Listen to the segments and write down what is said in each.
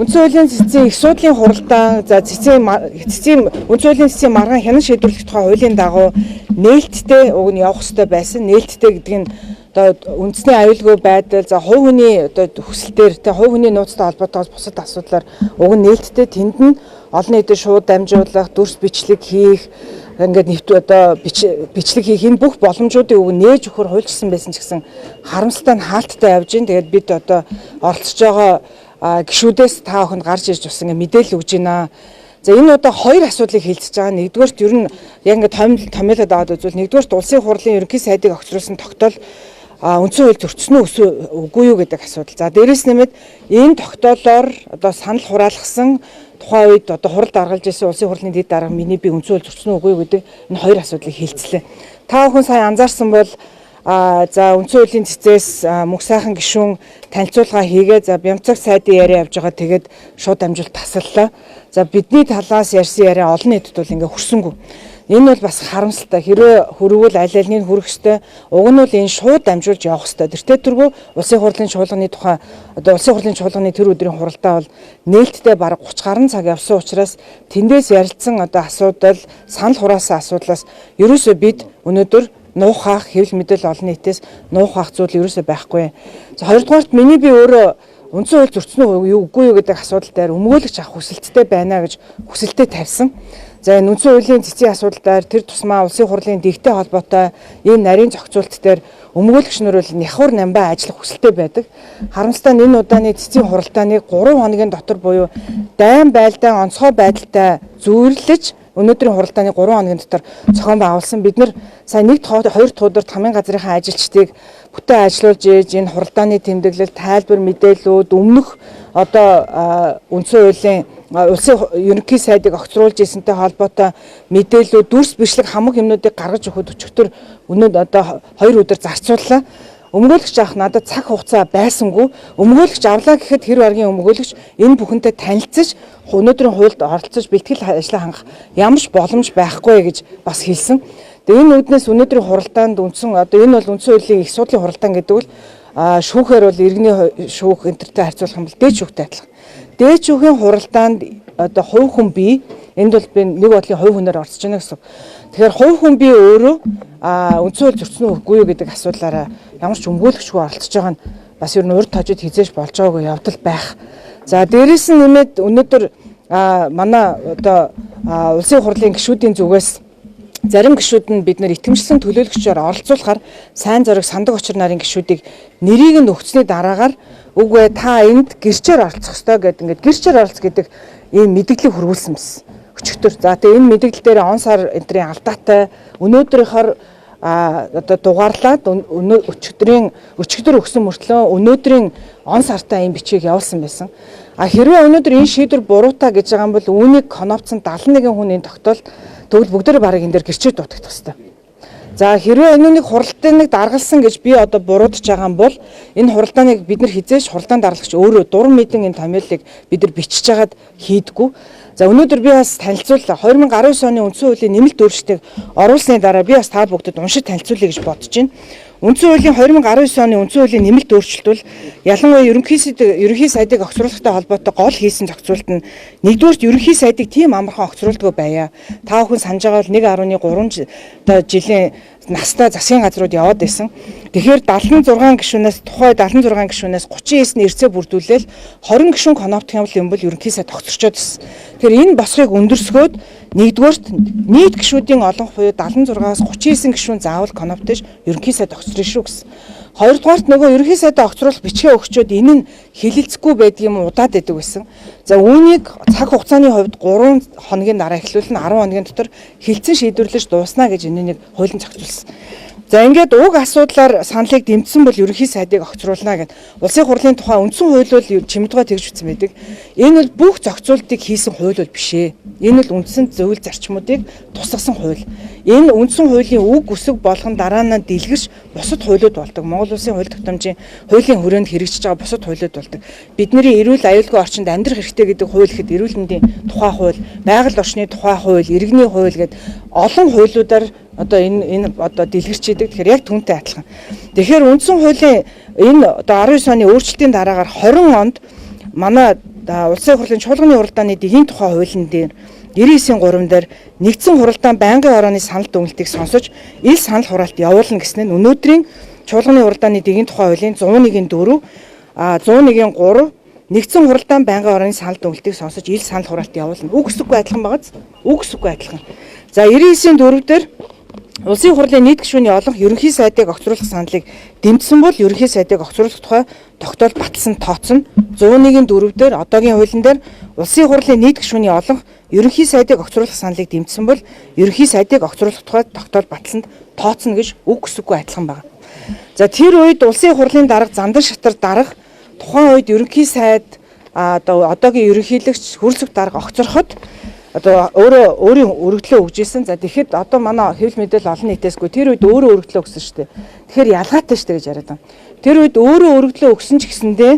Үндсэн хуулийн цэцгийн их судлалын хуралдаан за үндсэн хуулийн цэцгийн маргаан хянан шийдвэрлэх тухай хуулийн дагуу нээлттэй уг нь явах ёстой байсан. Нээлттэй гэдэг нь одоо үндэсний аюулгүй байдал за хувь хүний одоо хүсэлтээр тэ хувь хүний нууцтай холбоотойгоос бусад асуудлаар уг нь нээлттэй тэнд нь олон нийтэд шууд дамжуулах, дүрс бичлэг хийх ингээд нэвт одоо бичлэг хийх энэ бүх боломжуудыг уг нээж өгөхөр хуульчсан байсан ч гэсэн харамсалтай нь хаалттай явж байна. Тэгээд бид одоо оролцож байгаа гишүүдээс та бүхэнд гарч ирж бас ингээд мэдээлэл өгж байна. За энэ удаа хоёр асуудлыг хэлцэж байгаа. Нэгдүгээрт ер нь яг ингээд томьёолоод аваад үзвэл нэгдүгээрт улсын хурлын ерөнхий сайдыг огцруулсан тогтоол үндсэн хууль зөрчсөн үү үгүй юу гэдэг асуудал. За дээрэс нэмээд энэ тогтоолоор одоо санал хураалгасан тухайн үед одоо хурал даргалж ирсэн улсын хурлын дэд дарга миний би үндсэн хууль зөрчсөн үгүй юу гэдэг энэ хоёр асуудлыг хэлцлээ. Та бүхэн сайн анзаарсан бол за үндсэн хуулийн цэцээс мөнх сайхан гишүүн танилцуулга хийгээ за Бямцаг сайдын яриа явж байгаа тэгээд шууд амжилт тасаллаа. За бидний талаас ярьсан яриа олон нийтэд бол ингээ хүрсэнгүй. Энэ бол бас харамсалтай. Хэрвээ хөрвөл аль альнийг хүрэх ёстой. Уг нь бол энэ шууд дамжуулж явах ёстой. Тэртээ тэргүй улсын хурлын чуулганы тухай одоо улсын хурлын чуулганы тэр өдрийн хуралдаа бол нээлттэй бараг 30 гаруй цаг явсан учраас тэндээс ярилцсан одоо асуудал санал хураасан асуудлаас ерөөсөө бид өнөөдөр нуухах хэвлэл мэдээлэл олон нийтээс нуухах зүйл ерөөсөө байхгүй. За хоёрдугаарт миний би өөрөө үндсэн хууль зөрчсөн үү үгүй юу гэдэг асуудал дээр өмгөөлөгч авах хүсэлттэй байна гэж хүсэлтэд тавьсан. За энэ үндсэн хуулийн цэцгийн асуудал дээр тэр тусмаа улсын хурлын дээгтэй холбоотой энэ нарийн зохицуулт дээр өмгөөлөгч нар бол нягхуур намбаа ажиллах хүсэлтэй байдаг. Харамсалтай нь энэ удааны цэцгийн хуралдааныг 3 хоногийн дотор буюу дайн байлдаан онцгой байдалтай зүйрлэж өнөөдрийн хуралдааны 3 хоногийн дотор зохион байгуулсан. Бид нар сая 1-2 дахь удаарт хамгийн газрынхаа ажилчдыг бүтээн ажиллуулж ээж энэ хуралдааны тэмдэглэл, тайлбар, мэдээлэлүүд өмнөх одоо үндсэн хуулийн улсын ерөнхий сайдыг огцруулж ирсэнтэй холбоотой мэдээлэлүүд, дүрс бичлэг хамаг юмнуудыг гаргаж өгөхөд өчигдөр өнөөдөр одоо 2 өдөр зарцууллаа. Өмгөөлөгч авах надад цаг хугацаа байсангүй. Өмгөөлөгч авлаа гэхэд хэр баргийн өмгөөлөгч энэ бүхэнтэй танилцж өнөөдрийн хуульд оролцож бэлтгэл ажлаа хангах ямар ч боломж байхгүй гэж бас хэлсэн. Тэгээ энэ үүднээс өнөөдрийн хуралдаанд үндсэн одоо энэ бол үндсэн хуулийн их судлалын хуралдаан гэдэг бол шүүхээр бол иргэний шүүх энтертэй харьцуулах юм бол дээд шүүхтэй адилхан. Дээд шүүхийн хуралдаанд одоо хувь хүн бие энд бол би нэг бодлын хувь хүнээр орцож байна гэсэн. Тэгэхээр хувь хүн бие өөрөө үндсэн хууль зөрчсөн үгүй юу гэдэг асуудлаараа ямар ч өмгөөлөгчгүй оролцож байгаа нь бас ер нь урд тожид хизээж болж байгаагүй явдал байх. За дээрээс нь нэмээд өнөөдөр манай одоо улсын хурлын гишүүдийн зүгээс зарим гишүүд нь бид нар итгэмжлэн төлөөлөгчөөр оролцуулахаар сайн зориг сандаг очир нарын гишүүдийг нэрийг нь өгсөний дараагаар үгүй та энд гэрчээр оролцох ёстой гэдэг ингээд гэрчээр оролц гэдэг ийм мэдээллийг хөрвүүлсэн байсан. Өчигдөр. За тэгээ энэ мэдээлэл дээр он сар энтрийн алдаатай өнөөдрийнхөр одоо дугаарлаад өчигдөр өгсөн мөртлөө өнөөдрийн он сартаа энэ бичгийг явуулсан байсан. Хэрвээ өнөөдөр энэ шийдвэр буруутай гэж байгаа юм бол үүнийг конопцсон 71 хүний тогтоол тэгвэл бүгдээрээ барыг энэ дээр гэрчээ дутагдах хэрэгтэй. За хэрвээ энэнийг хуралдааныг даргалсан гэж би одоо буруудаж байгаа юм бол энэ хуралдааныг бид нар хизээж хуралдаан даргалагч өөрөө дуран мэдэн энэ томьёолыг бид нар бичиж хагаад хийдгүү. За өнөөдөр би бас танилцууллаа. 2019 оны үндсэн хуулийн нэмэлт өөрчлөлтийг оруулсны дараа би бас та бүгдэд уншиж танилцуулъя гэж бодож байна. Үндсэн хуулийн 2019 оны үндсэн хуулийн нэмэлт өөрчлөлт бол ялангуяа ерөнхий сайдыг огцруулахтай холбоотой гол хийсэн зохицуулт нь нэгдүгээрт ерөнхий сайдыг тийм амархан огцруулдаггүй байя. Та бүхэн санаж байгаа бол 1.3 жилийн настай засгийн газрууд яваад байсан. Тэгэхээр 76 гишүүнээс тухай 76 гишүүнээс 39 нь эрсээ бүрдүүлээл 20 гишүүн конопдох юм бол ерөнхий сайд огцорчод байсан. Тэгэхээр энэ босхыг өндөрсгөөд нэгдүгээрт нийт гишүүдийн олонх буюу 76-аас 39 гишүүн заавал конопдож ерөнхий сайд огцорно шүү гэсэн. Хоёрдугаарт нөгөө ерөнхий сайдаа огцруулах бичгээ өгчөөд энэ нь хэлэлцэхгүй байдаг юм удаад байдаг байсан. За үүнийг цаг хугацааны хувьд 3 хоногийн дараа эхлүүлнэ 10 хоногийн дотор хэлцэн шийдвэрлэж дууснаа гэж энийг хуулийн зохицуулсан. За ингээд уг асуудлаар саналыг дэмжсэн бол ерөнхий сайдыг огцруулна гэд улсын хурлын тухай үндсэн хууль бол чимдгаа тэгж бичсэн байдаг. Энэ бол бүх зохицуултыг хийсэн хууль бол биш ээ. Энэ бол үндсэн зөвлөл зарчмуудыг тусгасан хууль. Энэ үндсэн хуулийн үг үсэг болгон дараа нь дэлгэрч бусад хуулиуд болдог. Монгол улсын хууль тогтоомжийн хуулийн хүрээнд хэрэгжиж байгаа бусад хуулиуд болдог. Бидний эрүүл аюулгүй орчинд амьдрах хэрэгтэй гэдэг хууль ихэд эрүүл мэндийн тухай хууль, байгаль орчны тухай хууль, иргэний хууль гэдэг олон хуулиудаар одоо энэ одоо дэлгэрчээдэг. Тэгэхээр яг түүнтэй адилхан. Тэгэхээр үндсэн хуулийн энэ одоо 19 оны өөрчлөлтийн дараагаар 20 онд манай улсын хурлын чуулганы уралдааны дэгийн тухай хуулийн дээр 99-ийн 3 дээр нэгдсэн хуралдаан байнгын хорооны санал дүгнэлтийг сонсож ил санал хураалт явуулна гэсэн нь өнөөдрийн чуулганы уралдааны дэгийн тухай хуулийн 101-ийн 4 101-ийн 3 нэгдсэн хуралдаан байнгын хорооны санал дүгнэлтийг сонсож ил санал хураалт явуулна. Үг гэсүггүй адилхан байгааз. Үг гэсүггүй адилхан. За 99-ийн 4 дээр улсын хурлын нийт гишүүний олонх ерөнхий сайдыг огцруулах саналыг дэмжсэн бол ерөнхий сайдыг огцруулах тухай тогтоол баталсан тооцно. 101-ийн 4 дээр одоогийн хуулийн дээр улсын хурлын нийт гишүүний олонх ерөнхий сайдыг огцруулах саналыг дэмжсэн бол ерөнхий сайдыг огцруулах тухай тогтоол баталсанд тооцно гэж үг гэсүггүй адилхан байна. За тэр үед улсын хурлын дарга зандан шатар дарга тухайн үед ерөнхий сайд одоогийн ерөнхийлөгч хөрөлсөх дарга огцороход өөрийн өргөдлөө өгж исэн. За тэгэхэд одоо манай хэвлэл мэдээлэл олон нийтээсгүй тэр үед өөрөө өргөдлөө өгсөн шүү дээ. Тэгэхээр ялгаатай шүү дээ гэж яриад байна. Тэр үед өөрөө өргөдлөө өгсөн ч гэсэндээ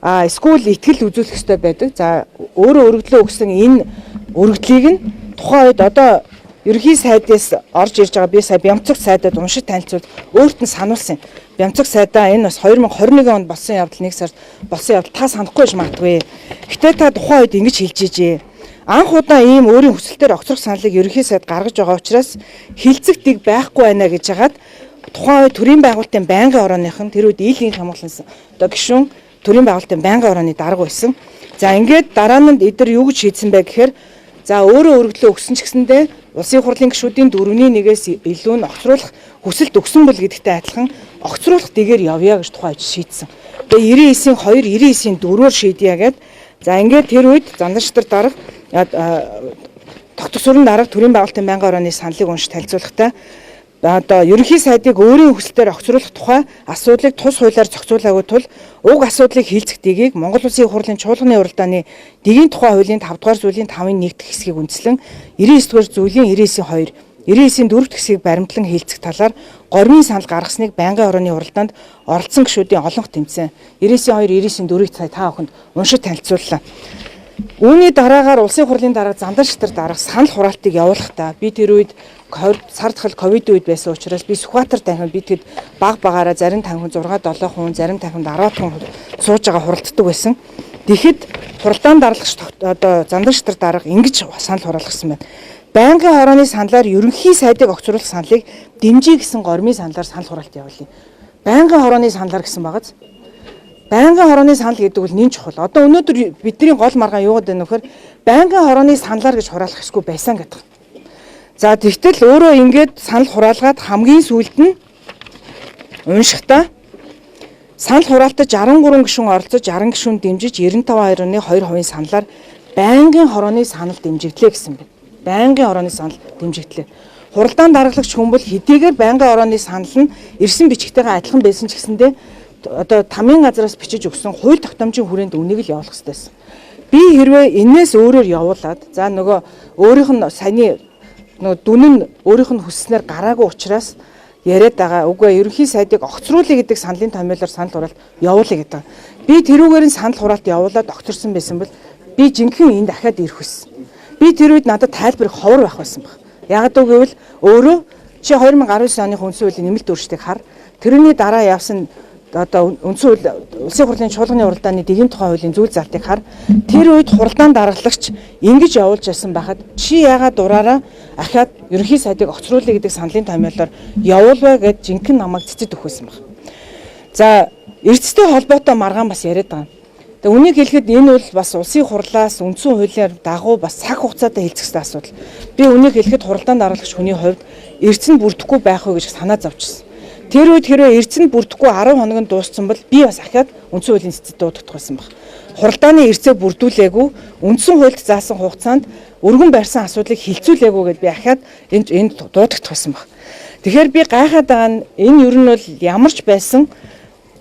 эсвэл итгэл үзүүлэх ёстой байдаг. За өөрөө өргөдлөө өгсөн энэ өргөдлийг нь тухайн үед одоо ерөнхий сайдаас орж ирж байгаа би сая Бямцаг сайдад уншиж танилцуулж өөрт нь сануулсан. Бямцаг сайдаа энэ бас 2021 онд болсон явдал 1 сард болсон явдал та санахгүй байж магадгүй. Гэтэ та тухайн үед ингэж хэлж ижээ. Анх удаа ийм өөрийн хүсэлтээр огцрох саналыг ерөнхий сайд гаргаж байгаа учраас хилцэгтийг байхгүй байна гэж хагаад тухайн үед төрийн байгуулалтын байнгын орооных нь тэр үед дийлэнх хамгаалсан одоо гишүүн төрийн байгуулалтын байнгын орооны дарга байсан. За ингээд дараа нь эдгээр юу гэж шийдсэн бэ гэхээр за өөрөө өргөдлөө өгсөн ч гэсэндээ улсын хурлын гишүүдийн 4-1-ээс илүү нь огцруулах хүсэлт өгсөн бол гэдэгтэй адилхан огцруулах дэгээр явъя гэж тухайн үед шийдсэн. Тэгээ 99-ийн 2, 99-ийн 4-оор шийдъя гэд за ингээд тэр үед зандан шатар дарга тогтох сүрэн дарга төрийн байгуулалтын байнгын орооны саналыг уншиж танилцуулахдаа одоо ерөнхий сайдыг өөрийн хүсэлтээр огцруулах тухай асуудлыг тус хуулиар зохицуулаагүй тул уг асуудлыг хилцэх дэгийг Монгол Улсын хурлын чуулганы уралдааны дэгийн тухай хуулийн 5 дугаар зүйлийн 5-ын 1 дэх хэсгийг үндслэн 99 дугаар зүйлийн 99-ийн 2 99-ийн 4 дэх хэсгийг баримтлан хилцэх талаар гормын санал гаргасныг байнгын орооны уралдаанд оролцсон гишүүдийн олонх тэмцсэн. 99-ийн 2 99-ийн 4-ийг та бүхэнд уншиж танилцууллаа. Үүний дараагаар улсын хурлын дарга зандан шатар дарга санал хураалтыг явуулахдаа би тэр үед сар дахал ковид үед байсан учраас би Сүхбаатар танхимд би тэгэд баг багаараа зарим танхимд 6-7 хүн, зарим танхимд 10 хүн сууж байгаа хуралддаг байсан. Тэгэхэд хуралдаан даргалагч одоо зандан шатар дарга ингэж санал хураалгасан байна. Байнгын хорооны саналаар ерөнхий сайдыг огцруулах саналыг дэмжиж гэсэн гормын саналаар санал хураалт явуулъя. Байнгын хорооны саналаар гэсэн багаз. Байнгын хорооны санал гэдэг бол нэн чухал. Одоо өнөөдөр бидний гол маргаан юугаад байна вэхээр байнгын хорооны саналаар гэж хураалах хэсгүй байсан гэдэг. За тэгтэл өөрөө ингээд санал хураалгаад хамгийн сүүлд нь уншихдаа санал хураалтад 63 гишүүн оролцож 60 гишүүн дэмжиж 95.2% саналаар байнгын хорооны санал дэмжигдлээ гэсэн байна. Байнгын хорооны санал дэмжигдлээ. Хуралдаан даргалагч хүн бол хэдийгээр байнгын хорооны санал нь ирсэн бичгтэйгээ адилхан байсан ч гэсэндээ одоо тамийн газраас бичиж өгсөн хууль тогтоомжийн хүрээнд үнийг л явуулах хэрэгтэй байсан. Би хэрвээ энээс өөрөөр явуулаад за нөгөө өөрийнх нь саяны нөгөө дүн нь өөрийнх нь хүсснээр гараагүй учраас яриад байгаа. Үгүй ерөнхий сайдыг огцруулъя гэдэг саналын томьёолоор санал хураалт явуулъя гэдэг. Би тэрүүгээр нь санал хураалт явуулаад огцорсон байсан бол би жинхэнэ энд дахиад ирэх байсан. Би тэр үед надад тайлбарыг ховор байх байсан баг. Яг гэвэл өөрөө чи 2019 оны үндсэн хуулийн нэмэлт өөрчлөлтийг хар. Тэрний дараа явсан одоо үндсэн улсын хурлын чуулганы уралдааны дэгийн тухай хуулийн зүйл залтыг хар. Тэр үед хуралдаан даргалагч ингэж явуулж байсан байхад чи яагаад дураараа ахаад ерөнхий сайдыг огцруулъя гэдэг саналын томьёолоор явуулвэ гэж жинхэнэ намайг цэцэд өгсөн баг. За эрдэстэй холбоотой маргаан бас яриад байгаа. Тэгээ үнийг хэлэхэд энэ бол бас улсын хурлаас үндсэн хуулиар дагуу бас цаг хугацаатай хэлцэх ёстой асуудал. Би үнийг хэлэхэд хуралдаан даргалагч хүний хувьд эрдэнэ бүрдэхгүй байх уу гэж санаа зовчихсон. Тэр үед хэрвээ эрдэнэ бүрдэхгүй 10 хоног дууссан бол би бас ахаад үндсэн хуулийн цэцэд дуудагдах байсан баг. Хуралдааны эрцээ бүрдүүлээгүй үндсэн хуульд заасан хугацаанд өргөн барьсан асуудлыг хилцүүлээгүй гэд би ахаад энд дуудагдах байсан баг. Тэгэхээр би гайхаад байгаа нь энэ ер нь бол ямарч байсан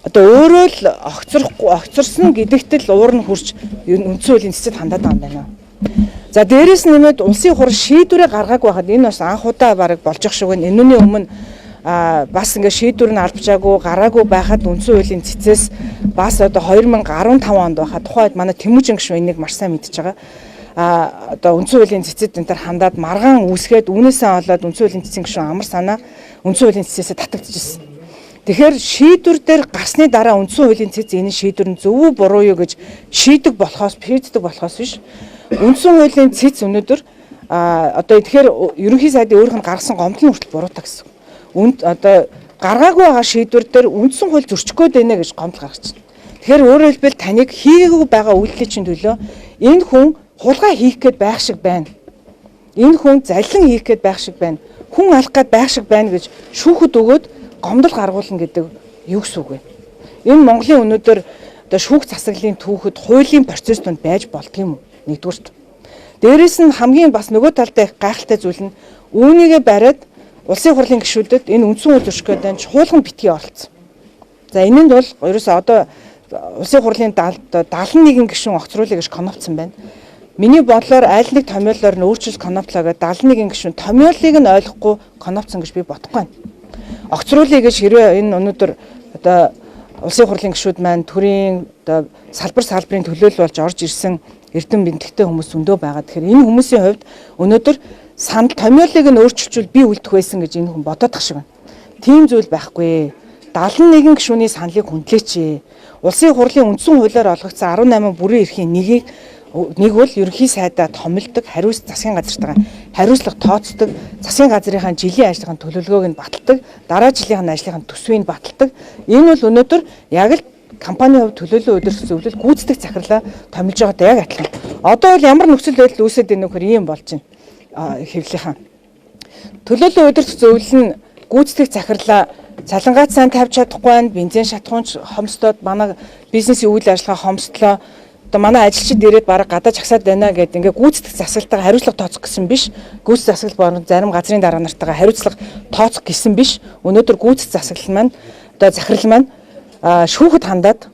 одоо өөрөө л огцорсон гэдэгт л уур нь хурж үндсэн хуулийн цэцэд хандаад байгаа юм байна. За дээрэс нь нэмээд улсын хурл шийдвэрээ гаргаагүй байхад энэ бас анх удаа бараг болж ах шиг байна. Энүүний өмнө бас ингээд шийдвэр нь албачаагүй гараагүй байхад үндсэн хуулийн цэцээс бас одоо 2015 онд байхад тухайд манай Тэмүүжин гишүүн энийг маш сайн мэдж байгаа. Одоо үндсэн хуулийн цэцэд энэ төр хандаад маргаан үүсгээд үүнээсээ болоод үндсэн хуулийн цэцэн гишүүн амар санаа үндсэн хуулийн цэцээсээ татагдчихсэн. Тэгэхээр шийдвэр дээр гарсны дараа үндсэн хуулийн цэц энэ шийдвэр нь зөв үү буруу юу гэж шийддэг болохоос биш. Үндсэн хуулийн цэц өнөөдөр одоо тэгэхээр ерөнхий сайдын өөрийнх нь гаргасан гомдол нь хүртэл буруутай гэсэн. Одоо гаргаагүй байгаа шийдвэр дээр үндсэн хууль зөрчих гээд байна гэж гомдол гаргаж байна. Тэгэхээр өөрөөр хэлбэл таныг хийгээгүй байгаа үйлдэлийн чинь төлөө энэ хүн хулгай хийх гээд байх шиг байна. Энэ хүн заллин хийх гээд байх шиг байна. Хүн алах гээд байх шиг байна гэж шүүхэд өгөөд гомдол гаргуулна гэдэг юу гэсэн үг вэ? Энэ Монголын өнөөдөр одоо шүүх засаглалын түүхэд хуулийн процесс донд байж болдгийм үү? Нэгдүгürt. Дээрээс нь хамгийн бас нөгөө талдаа их гайхалтай зүйл нь үүнийгээ бариад улсын хурлын гишүүдэд энэ үндсэн хууль зөрчих гэдэг нь чуулган битгий оролцсон. За энэнд бол ерөөсөө одоо улсын хурлын 71 гишүүн огцруулъя гэж конопцсон байна. Миний бодлоор аль нэг томьёолоор нь өөрчилж коноптлоо гэдэг 71 гишүүн томьёолыг нь ойлгохгүй конопцсон гэж би бодохгүй байна. Огцруулъя гэж хэрвээ энэ өнөөдөр одоо улсын хурлын гишүүд маань төрийн одоо салбарын төлөөлөл болж орж ирсэн эрдэм бэнтгтэй хүмүүс өндөө байгаа. Тэгэхээр энэ хүмүүсийн хувьд өнөөдөр санал томьёолыг нь өөрчилжүүл би үлдэх байсан гэж энэ хүн бодоод тах шиг байна. Тийм зүйл байхгүй. 71 гишүүний саналыг хүндлээч. Улсын хурлын үндсэн хуулиар олгогдсон 18 бүрийн эрхийн нэг бол ерөнхий сайдаа томилдог, засгийн газартаа хариуцлага тооцдог, засгийн газрынхаа жилийн ажлын төлөвлөгөөг нь баталдаг, дараа жилийн ажлын төсвийг баталдаг. Энэ бол өнөөдөр яг л компанийн хувьд төлөөлөл удирдах зөвлөл гүйцэтгэх захирлаа томилж байгаатай яг адилхан. Одоо бол ямар нөхцөл байдал үүсээд байна вөхөр ийм болж байна. Хэвлэлийнхэн. Төлөөлөл удирдах зөвлөл нь гүйцэтгэх захирлаа цалингаат сайн тавьж чадахгүй байна, бензин шатхуунч хомсдоод манай бизнесийн үйл ажиллагаа хомсдлоо. Одоо манай ажилчид ирээд бараг гадаа чагсаад байна гэдэг ингээ гүйцэтгэх засаглалтаа хариуцлага тооцох гэсэн биш. Гүйцэтгэх засаглал зарим газрын дарга нартайгаа хариуцлага тооцох гэсэн биш. Өнөөдөр гүйцэтгэх засаглал маань одоо захирал маань шүүхэд хандаад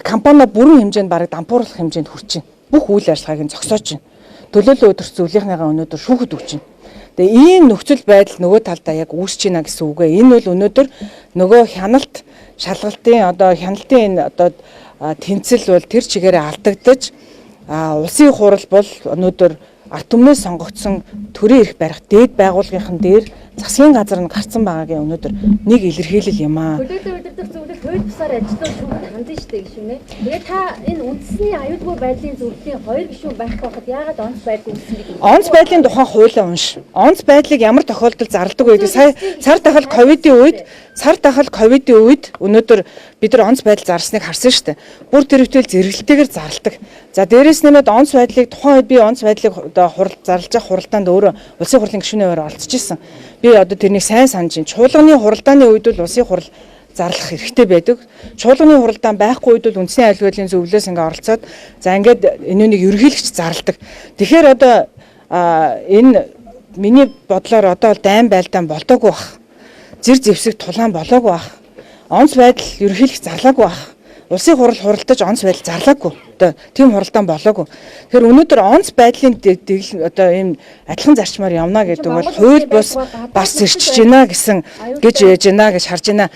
компани бүрэн хэмжээнд бараг дампууруулах хэмжээнд хүрч байна. Бүх үйл ажиллагааг нь зогсоож байна. Төлөөлөл удирдах зөвлөлийнхнийгаа өнөөдөр шүүхэд өгч байна. Тэгээ ийм нөхцөл байдал нөгөө талдаа яг үүсэж байна гэсэн үг ээ. Энэ бол өнөөдөр нөгөө хяналтын одоо тэнцэл бол тэр чигээрээ алдагдаж улсын хурал бол өнөөдөр ард түмнээс сонгогдсон төрийн эрх барих дээд байгууллагын дээр засгийн газар нь гарсан байгаагийн өнөөдөр нэг илэрхийлэл юм аа. Төлөөлөл удирдах зөвлөл хууль бусаар ажилтнууд шүүхэд хандсан шүү дээ гişүнэ. Тэгээ та энэ үндэсний аюулгүй байдлын зөвлөлийн 2 гишүүн байх байхад яагаад онц байдал үүссэн гэдэг вэ? Онц байдлын тухай хуулиа унш. Онц байдлыг ямар тохиолдолд зарладаг вэ гэдэг сая цар тахал ковидын үед өнөөдөр бид нар онц байдал зарсныг харсан шүү дээ. Бүр тэр хөвтөл зэрэглэлтэйгээр зарладаг. За дээрээс нэмээд онц байдлыг тухайн үед би онц байдлыг зарлаж явах хуралдаанд өөрөө улсын хурлын гишүүнээр оролцож исэн. Би одоо тэрнийг сайн санаж байна. Чуулганы хуралдааны үед бол улсын хурал зарлах хэрэгтэй байдаг. Чуулганы хуралдаан байхгүй үед бол үндэсний аюулгүй байдлын зөвлөлөөс ингээ оролцоод за ингээд энэнийг ерөнхийлөгч зарладаг. Тэгэхээр одоо энэ миний бодлоор одоо дайн байлдаан болдоогүй бах. Зэр зэвсэг тулаан болоогүй бах. Онц байдал ерөнхийлөгч зарлаагүй бах. Улсын хурал хуралдаж онц байдал зарлаагүй. Одоо тийм хуралдаан болоогүй. Тэгэхээр өнөөдөр онц байдлын одоо ийм адилхан зарчмаар явна гэдэг бол хууль бас зөрчиж байна гэж яаж байна гэж харж байна.